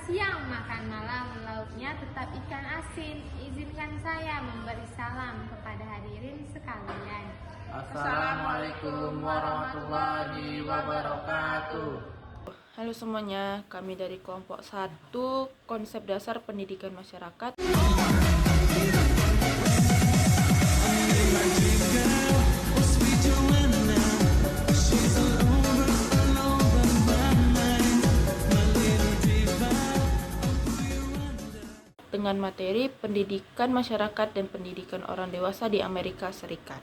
siang, makan malam, lauknya tetap ikan asin. Izinkan saya memberi salam kepada hadirin sekalian. Assalamualaikum warahmatullahi wabarakatuh. Halo semuanya, kami dari kelompok 1 Konsep Dasar Pendidikan Masyarakat. Dengan materi pendidikan masyarakat dan pendidikan orang dewasa di Amerika Serikat.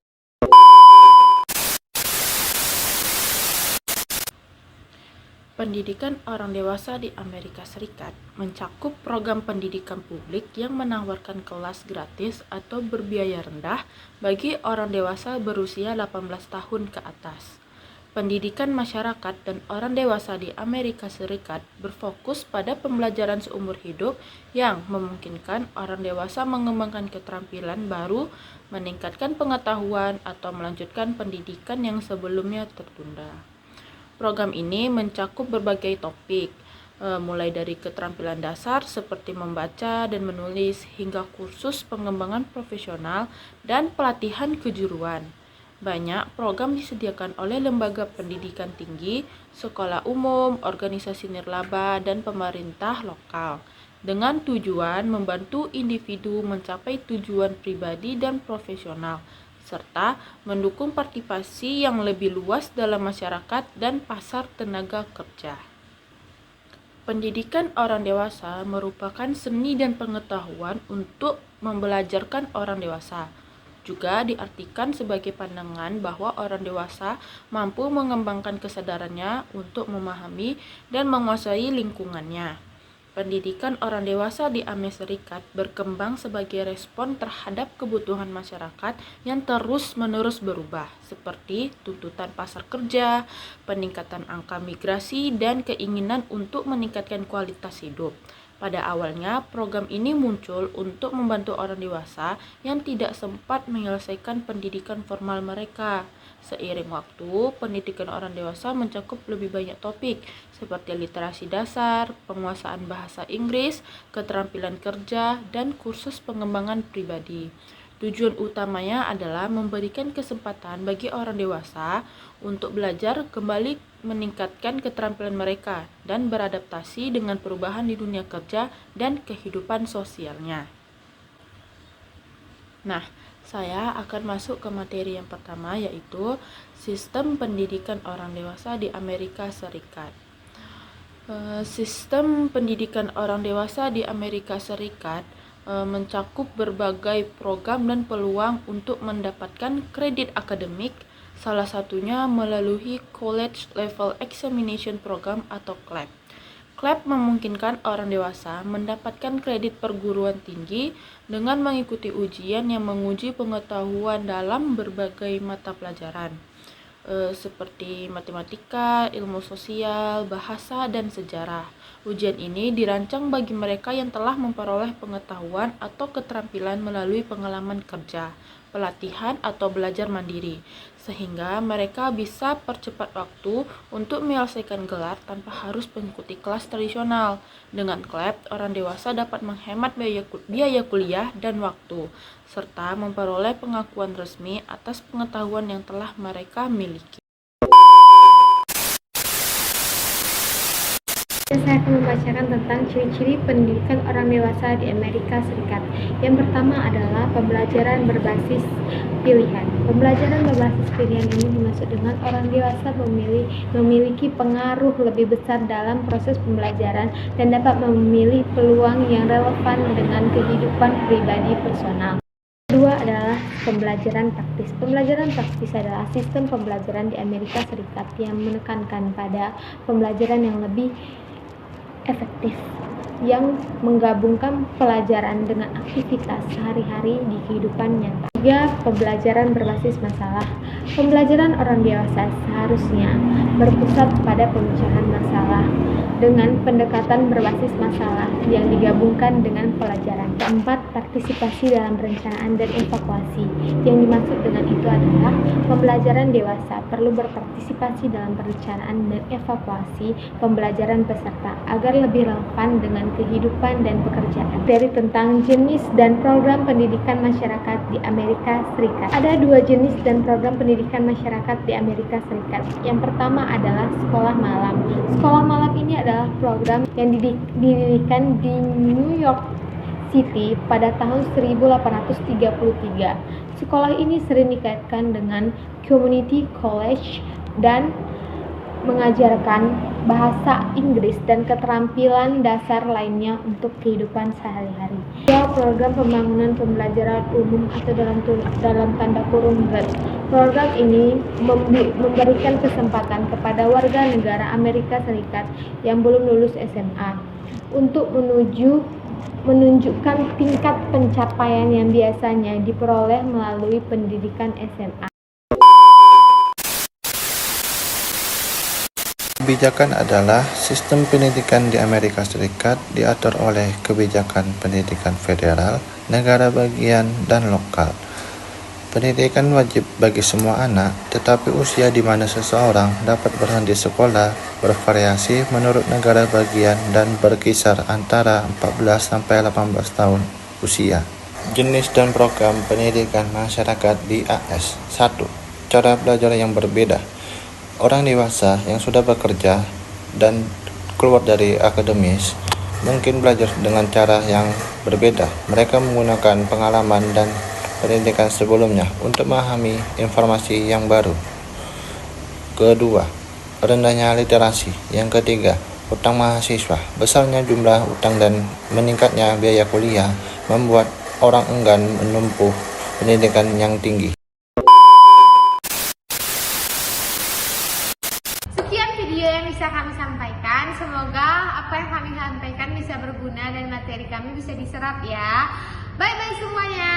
Pendidikan orang dewasa di Amerika Serikat mencakup program pendidikan publik yang menawarkan kelas gratis atau berbiaya rendah bagi orang dewasa berusia 18 tahun ke atas. Pendidikan masyarakat dan orang dewasa di Amerika Serikat berfokus pada pembelajaran seumur hidup yang memungkinkan orang dewasa mengembangkan keterampilan baru, meningkatkan pengetahuan, atau melanjutkan pendidikan yang sebelumnya tertunda. Program ini mencakup berbagai topik, mulai dari keterampilan dasar seperti membaca dan menulis hingga kursus pengembangan profesional dan pelatihan kejuruan. Banyak program disediakan oleh lembaga pendidikan tinggi, sekolah umum, organisasi nirlaba, dan pemerintah lokal dengan tujuan membantu individu mencapai tujuan pribadi dan profesional, serta mendukung partisipasi yang lebih luas dalam masyarakat dan pasar tenaga kerja. Pendidikan orang dewasa merupakan seni dan pengetahuan untuk membelajarkan orang dewasa. Juga diartikan sebagai pandangan bahwa orang dewasa mampu mengembangkan kesadarannya untuk memahami dan menguasai lingkungannya. Pendidikan orang dewasa di Amerika Serikat berkembang sebagai respon terhadap kebutuhan masyarakat yang terus-menerus berubah, seperti tuntutan pasar kerja, peningkatan angka migrasi, dan keinginan untuk meningkatkan kualitas hidup. Pada awalnya, program ini muncul untuk membantu orang dewasa yang tidak sempat menyelesaikan pendidikan formal mereka. Seiring waktu, pendidikan orang dewasa mencakup lebih banyak topik, seperti literasi dasar, penguasaan bahasa Inggris, keterampilan kerja, dan kursus pengembangan pribadi. Tujuan utamanya adalah memberikan kesempatan bagi orang dewasa untuk belajar kembali, meningkatkan keterampilan mereka, dan beradaptasi dengan perubahan di dunia kerja dan kehidupan sosialnya. Nah, saya akan masuk ke materi yang pertama, yaitu sistem pendidikan orang dewasa di Amerika Serikat. Sistem pendidikan orang dewasa di Amerika Serikat mencakup berbagai program dan peluang untuk mendapatkan kredit akademik, salah satunya melalui College Level Examination Program atau CLEP. CLEP memungkinkan orang dewasa mendapatkan kredit perguruan tinggi dengan mengikuti ujian yang menguji pengetahuan dalam berbagai mata pelajaran, seperti matematika, ilmu sosial, bahasa, dan sejarah. Ujian ini dirancang bagi mereka yang telah memperoleh pengetahuan atau keterampilan melalui pengalaman kerja, pelatihan, atau belajar mandiri, sehingga mereka bisa percepat waktu untuk menyelesaikan gelar tanpa harus mengikuti kelas tradisional. Dengan CLEP, orang dewasa dapat menghemat biaya kuliah dan waktu, serta memperoleh pengakuan resmi atas pengetahuan yang telah mereka miliki. Saya akan membacakan tentang ciri-ciri pendidikan orang dewasa di Amerika Serikat. Yang pertama adalah pembelajaran berbasis pilihan. Pembelajaran berbasis pilihan ini dimaksud dengan orang dewasa memiliki pengaruh lebih besar dalam proses pembelajaran dan dapat memilih peluang yang relevan dengan kehidupan pribadi personal. Kedua adalah pembelajaran praktis. Pembelajaran praktis adalah sistem pembelajaran di Amerika Serikat yang menekankan pada pembelajaran yang lebih efektif, yang menggabungkan pelajaran dengan aktivitas sehari-hari di kehidupan nyata. Tiga, pembelajaran berbasis masalah. Pembelajaran orang dewasa seharusnya berpusat pada pemecahan masalah dengan pendekatan berbasis masalah yang digabungkan dengan pelajaran. Keempat, partisipasi dalam perencanaan dan evakuasi. Yang dimaksud dengan itu adalah pembelajaran dewasa perlu berpartisipasi dalam perencanaan dan evakuasi pembelajaran peserta agar lebih relevan dengan kehidupan dan pekerjaan. Dari tentang jenis dan program pendidikan masyarakat di Amerika Serikat. Ada dua jenis dan program pendidikan masyarakat di Amerika Serikat. Yang pertama adalah sekolah malam. Sekolah malam ini adalah program yang didirikan di New York City pada tahun 1833. Sekolah ini sering dikaitkan dengan community college dan mengajarkan bahasa Inggris dan keterampilan dasar lainnya untuk kehidupan sehari-hari. Program pembangunan pembelajaran umum atau dalam tanda kurung GERD. Program ini memberikan kesempatan kepada warga negara Amerika Serikat yang belum lulus SMA untuk menunjukkan tingkat pencapaian yang biasanya diperoleh melalui pendidikan SMA. Kebijakan adalah sistem pendidikan di Amerika Serikat diatur oleh kebijakan pendidikan federal, negara bagian, dan lokal. Pendidikan wajib bagi semua anak, tetapi usia di mana seseorang dapat berhenti sekolah bervariasi menurut negara bagian dan berkisar antara 14 sampai 18 tahun usia. Jenis dan program pendidikan masyarakat di AS. 1. Cara belajar yang berbeda. Orang dewasa yang sudah bekerja dan keluar dari akademis mungkin belajar dengan cara yang berbeda. Mereka menggunakan pengalaman dan pendidikan sebelumnya untuk memahami informasi yang baru. Kedua, rendahnya literasi. Yang ketiga, utang mahasiswa. Besarnya jumlah utang dan meningkatnya biaya kuliah membuat orang enggan menempuh pendidikan yang tinggi. Sekian video yang bisa kami sampaikan. Semoga apa yang kami sampaikan bisa berguna dan materi kami bisa diserap ya. Bye-bye semuanya.